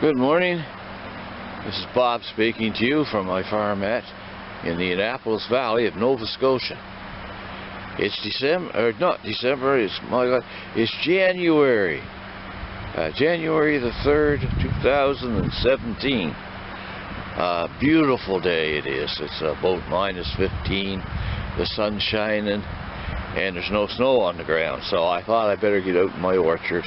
Good morning. This is Bob speaking to you from my farmette in the Annapolis Valley of Nova Scotia. It's it's January. January the 3rd, 2017. Beautiful day it is. It's about -15. The sun's shining and there's no snow on the ground. So I thought I'd better get out in my orchard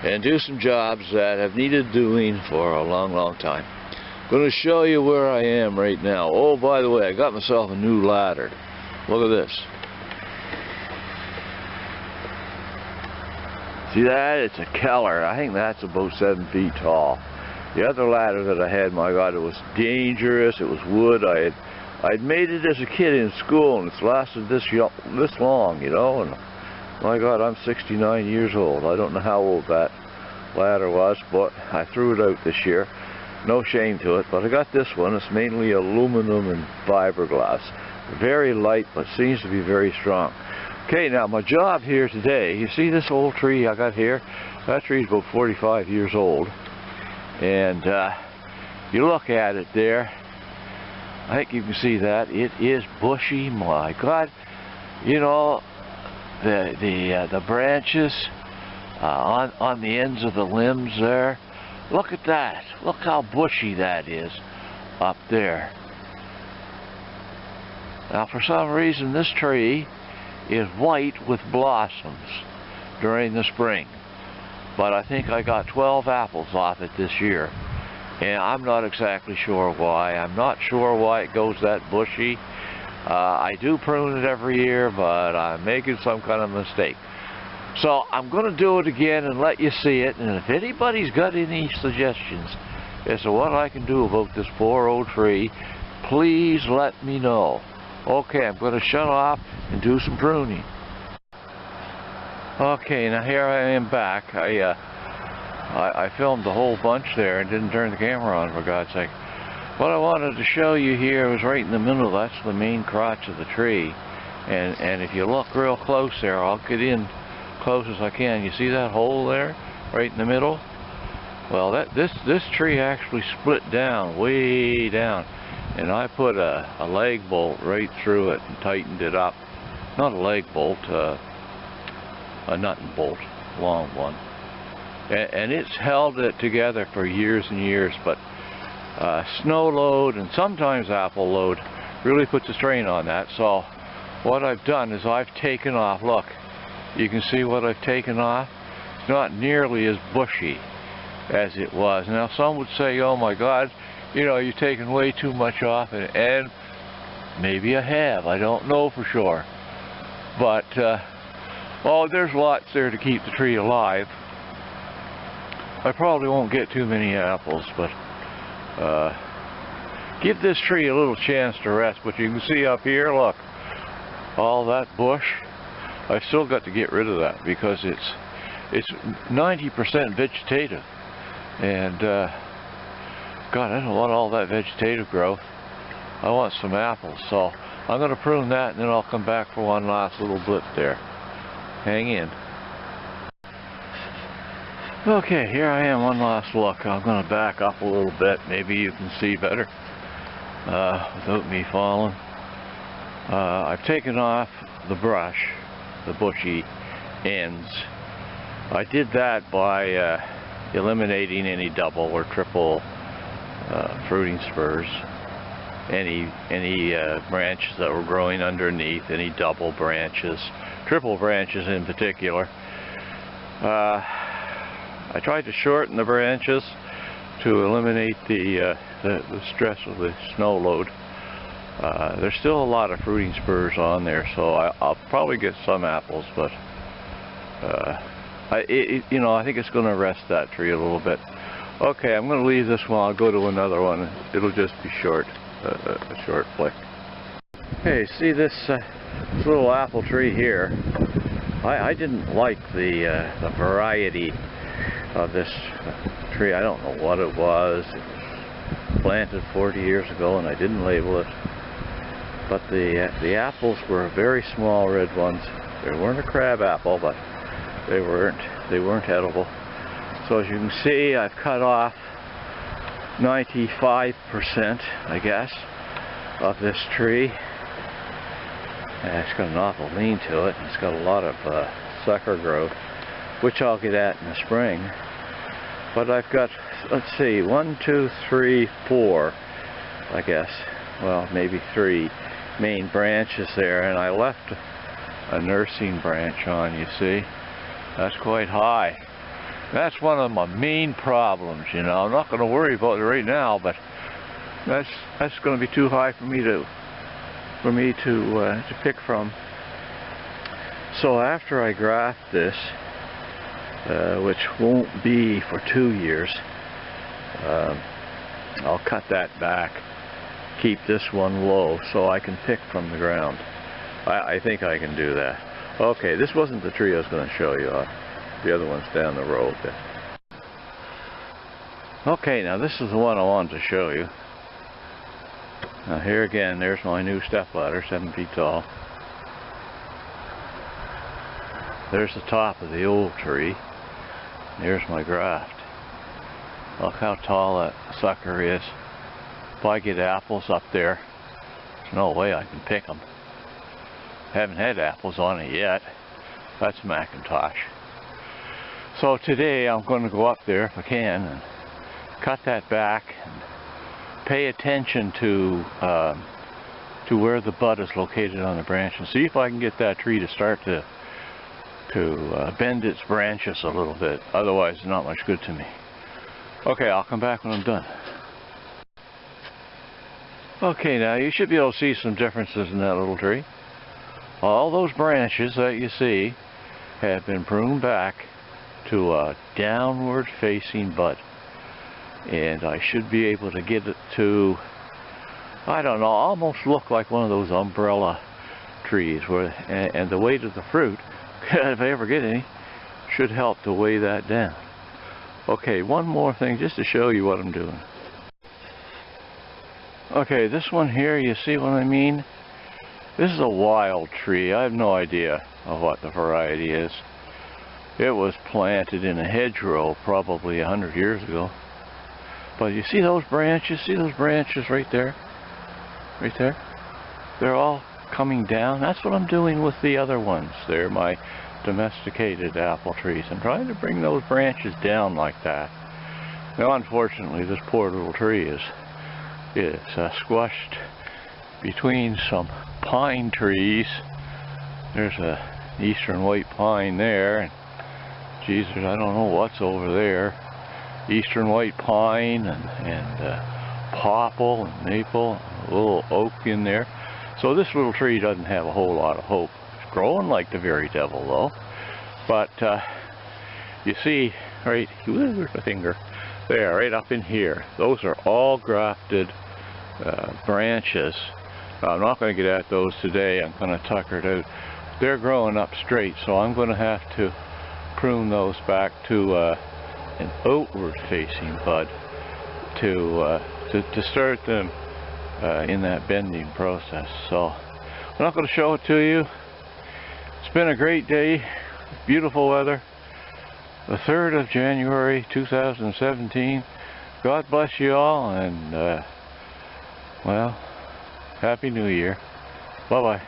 and do some jobs that have needed doing for a long time. I'm going to show you where I am right now. Oh, by the way, I got myself a new ladder. Look at this. See that? It's a Keller. I think that's about 7 feet tall. The other ladder that I had, my God, it was dangerous. It was wood. I'd made it as a kid in school, and it's lasted this long, you know. And my God, I'm 69 years old. I don't know how old that ladder was, but I threw it out this year. No shame to it, but I got this one. It's mainly aluminum and fiberglass. Very light, but seems to be very strong. Okay, now my job here today, you see this old tree I got here? That tree's about 45 years old. And you look at it there, I think you can see that. It is bushy, my God. You know, the branches on the ends of the limbs there. Look at that. Look how bushy that is up there. Now for some reason this tree is white with blossoms during the spring. But I think I got 12 apples off it this year. And I'm not exactly sure why. I'm not sure why it goes that bushy. I do prune it every year, but I'm making some kind of mistake. So I'm going to do it again and let you see it. And if anybody's got any suggestions as to what I can do about this poor old tree, please let me know. Okay, I'm going to shut off and do some pruning. Okay, now here I am back. I filmed the whole bunch there and didn't turn the camera on, for God's sake. What I wanted to show you here was right in the middle. That's the main crotch of the tree. And if you look real close there, I'll get in close as I can. You see that hole there, right in the middle? Well, this tree actually split down, way down. And I put a leg bolt right through it and tightened it up. Not a leg bolt, a nut and bolt, long one. And it's held it together for years and years, but snow load and sometimes apple load really puts a strain on that. So what I've done is I've taken off, look, you can see what I've taken off. It's not nearly as bushy as it was. Now some would say, oh my God, you know, you've taken way too much off, and maybe I have, I don't know for sure. But, oh, there's lots there to keep the tree alive. I probably won't get too many apples, but give this tree a little chance to rest. But you can see up here, look, all that bush. I've still got to get rid of that because it's 90% vegetative, and God, I don't want all that vegetative growth. I want some apples, so I'm going to prune that, and then I'll come back for one last little blip there. Hang in. Okay, here I am, one last look. I'm going to back up a little bit. Maybe you can see better without me falling. I've taken off the brush, the bushy ends. I did that by eliminating any double or triple fruiting spurs, any branches that were growing underneath, any double branches, triple branches in particular. I tried to shorten the branches to eliminate the stress of the snow load. There's still a lot of fruiting spurs on there, so I'll probably get some apples, but you know, I think it's going to rest that tree a little bit. Okay, I'm going to leave this one. I'll go to another one. It'll just be short, a short flick. Hey, see this little apple tree here? I didn't like the variety of this tree. I don't know what it was. It was planted 40 years ago, and I didn't label it. But the apples were very small red ones. They weren't a crab apple, but they weren't edible. So as you can see, I've cut off 95%, I guess, of this tree. It's got an awful lean to it. It's got a lot of sucker growth, which I'll get at in the spring. But I've got, let's see, 1, 2, 3, 4, I guess, well, maybe 3 main branches there, and I left a nursing branch on, you see. That's quite high. That's one of my main problems, you know. I'm not going to worry about it right now, but that's going to be too high for me to pick from. So after I graft this, which won't be for 2 years, I'll cut that back, keep this one low so I can pick from the ground. I think I can do that. Okay, this wasn't the tree I was going to show you. The other one's down the road there. Okay, now this is the one I wanted to show you. Now here again, there's my new stepladder, 7 feet tall. There's the top of the old tree. There's my graft. Look how tall that sucker is. If I get apples up there, there's no way I can pick them. Haven't had apples on it yet. That's Macintosh. So today I'm going to go up there if I can and cut that back and pay attention to where the bud is located on the branch and see if I can get that tree to start to bend its branches a little bit. Otherwise, it's not much good to me. Okay, I'll come back when I'm done. Okay, now you should be able to see some differences in that little tree. All those branches that you see have been pruned back to a downward facing bud. And I should be able to get it to, I don't know, almost look like one of those umbrella trees where, and the weight of the fruit, if I ever get any, should help to weigh that down. Okay, one more thing just to show you what I'm doing. Okay, this one here, you see what I mean? This is a wild tree. I have no idea of what the variety is. It was planted in a hedgerow probably 100 years ago. But you see those branches? See those branches right there? Right there? They're all coming down. That's what I'm doing with the other ones. They're my domesticated apple trees. I'm trying to bring those branches down like that. Now unfortunately this poor little tree is squashed between some pine trees. There's a eastern white pine there, and Jesus, I don't know what's over there. Eastern white pine and popple and maple, a little oak in there. So this little tree doesn't have a whole lot of hope. It's growing like the very devil though. But you see, right, where's the finger? There, right up in here. Those are all grafted branches. I'm not going to get at those today. I'm going to tucker it out. They're growing up straight, so I'm going to have to prune those back to an outward facing bud to start them in that bending process. So I'm not going to show it to you. It's been a great day, beautiful weather. The 3rd of January 2017. God bless you all, and well, Happy New Year. Bye-bye.